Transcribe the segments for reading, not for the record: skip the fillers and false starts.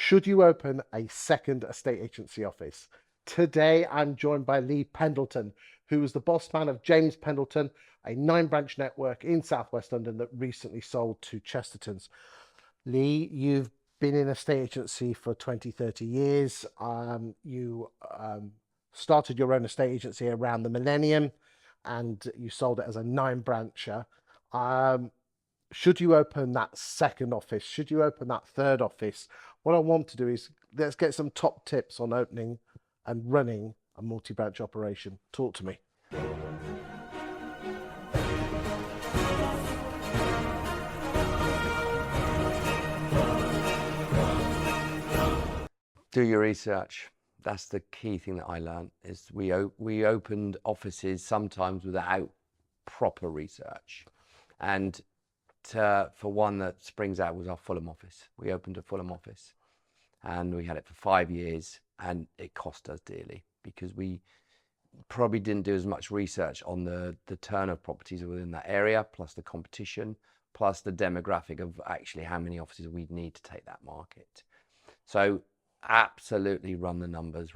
Should you open a second estate agency office? Today, I'm joined by Lee Pendleton, who is the boss man of James Pendleton, a 9-branch network in Southwest London that recently sold to Chesterton's. Lee, you've been in estate agency for 20, 30 years. You started your own estate agency around the millennium and you sold it as a 9-brancher. Should you open that second office? Should you open that third office? What I want to do is let's get some top tips on opening and running a multi-branch operation. Talk to me. Do your research. That's the key thing that I learned. Is we opened offices sometimes without proper research, and for one that springs out was our Fulham office. We opened a Fulham office, and we had it for 5 years, and it cost us dearly because we probably didn't do as much research on the turn of properties within that area, plus the competition, plus the demographic of actually how many offices we'd need to take that market. So absolutely run the numbers.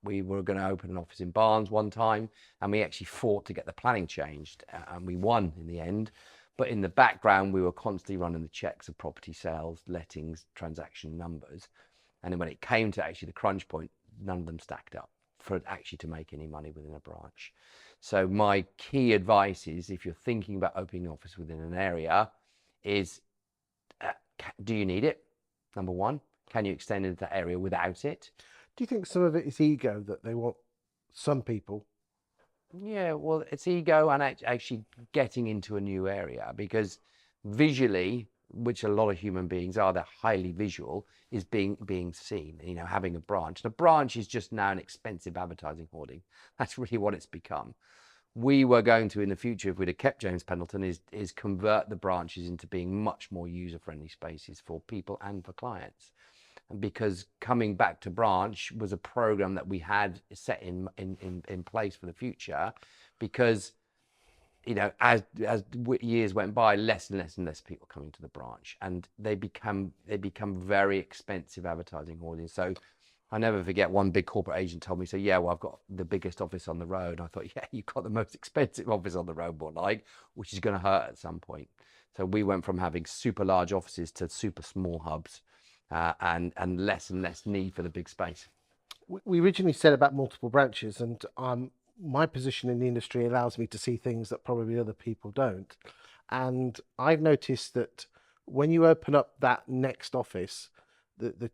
We were going to open an office in Barnes one time, and we actually fought to get the planning changed, and we won in the end. But in the background, we were constantly running the checks of property sales, lettings, transaction numbers. And then when it came to actually the crunch point, none of them stacked up for actually to make any money within a branch. So my key advice is, if you're thinking about opening an office within an area, is do you need it? Number one. Can you extend into that area without it? Do you think some of it is ego that they want some people? Yeah, well, it's ego and actually getting into a new area, because visually, which a lot of human beings are, they're highly visual, is being seen, having a branch. And a branch is just now an expensive advertising hoarding. That's really what it's become. We were going to, in the future, if we'd have kept James Pendleton, is convert the branches into being much more user-friendly spaces for people and for clients. Because coming back to branch was a program that we had set in place for the future, because as years went by, less and less people coming to the branch, and they become very expensive advertising hoardings. So I never forget, one big corporate agent told me, so yeah, well, I've got the biggest office on the road. I thought, yeah, you've got the most expensive office on the road, which is going to hurt at some point. So we went from having super large offices to super small hubs. And less need for the big space. We originally said about multiple branches, and my position in the industry allows me to see things that probably other people don't. And I've noticed that when you open up that next office, the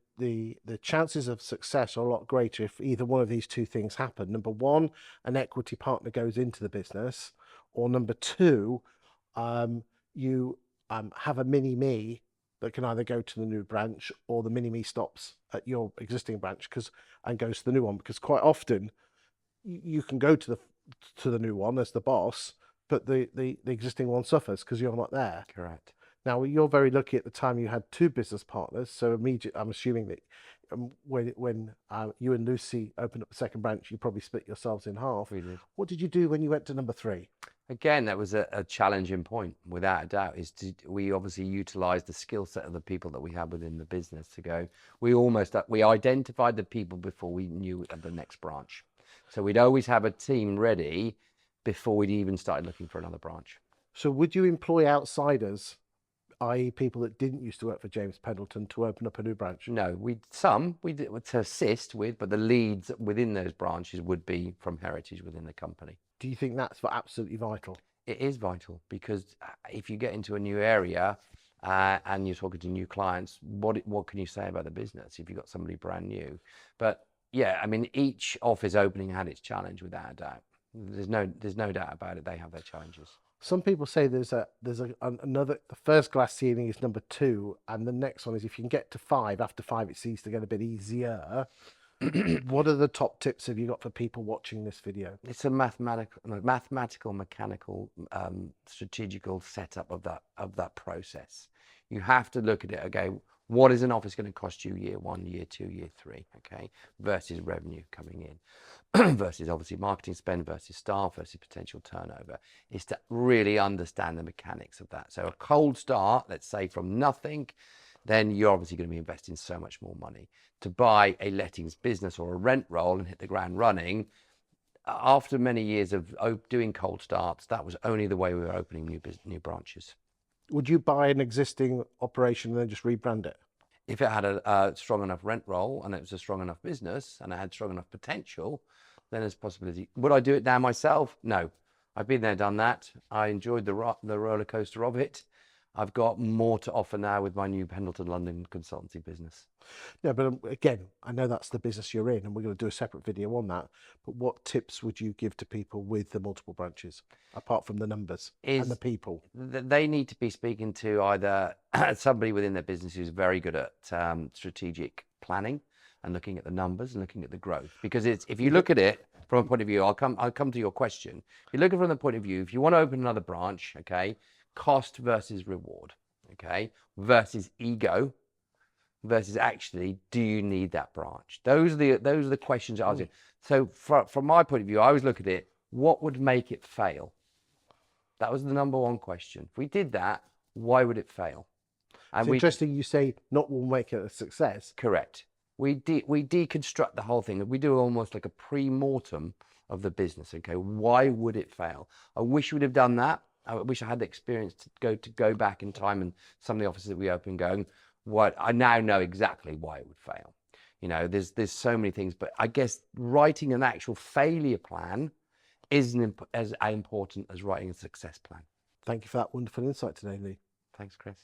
chances of success are a lot greater if either one of these two things happen. Number one, an equity partner goes into the business, or number two, you have a mini-me that can either go to the new branch, or the mini-me stops at your existing branch and goes to the new one. Because quite often you can go to the new one as the boss, but the existing one suffers because you're not there. Correct. Now, you're very lucky at the time you had 2 business partners. So I'm assuming that when you and Lucy opened up the second branch, you probably split yourselves in half. We did. What did you do when you went to number 3? Again, that was a challenging point, without a doubt. We obviously utilised the skill set of the people that we had within the business to go. We identified the people before we knew the next branch. So we'd always have a team ready before we'd even started looking for another branch. So would you employ outsiders, i.e. people that didn't used to work for James Pendleton, to open up a new branch? No, we did to assist with, but the leads within those branches would be from heritage within the company. Do you think that's absolutely vital? It is vital, because if you get into a new area and you're talking to new clients, what can you say about the business if you've got somebody brand new? But yeah, I mean, each office opening had its challenge, without a doubt. There's no doubt about it. They have their challenges. Some people say there's another, the first glass ceiling is number 2, and the next one is if you can get to 5. After 5, it seems to get a bit easier. What are the top tips have you got for people watching this video? It's a mathematical, mechanical, strategical setup of that process. You have to look at it. Okay, what is an office going to cost you year 1, year 2, year 3? Okay, versus revenue coming in, versus obviously marketing spend, versus staff, versus potential turnover. Is to really understand the mechanics of that. So a cold start, let's say from nothing, then you're obviously going to be investing so much more money. To buy a lettings business or a rent roll and hit the ground running, after many years of doing cold starts, that was only the way we were opening new branches. Would you buy an existing operation and then just rebrand it? If it had a strong enough rent roll and it was a strong enough business and it had strong enough potential, then there's a possibility. Would I do it now myself? No. I've been there, done that. I enjoyed the roller coaster of it. I've got more to offer now with my new Pendleton London consultancy business. No, but again, I know that's the business you're in, and we're going to do a separate video on that. But what tips would you give to people with the multiple branches, apart from the numbers and the people? They need to be speaking to either somebody within their business who's very good at strategic planning and looking at the numbers and looking at the growth. Because if you look at it from a point of view, I'll come to your question. If you look at it from the point of view, if you want to open another branch, okay, cost versus reward, okay, versus ego, versus actually, do you need that branch? Those are the questions I was in. So from my point of view, I always look at it, what would make it fail? That was the number one question. If we did that, why would it fail? And it's interesting you say not will make it a success. Correct. We deconstruct the whole thing. We do almost like a pre-mortem of the business. Okay, why would it fail? I wish we'd have done that. I wish I had the experience to go back in time and some of the offices that we opened going, what I now know exactly why it would fail. You know, there's so many things, but I guess writing an actual failure plan isn't as important as writing a success plan. Thank you for that wonderful insight today, Lee. Thanks, Chris.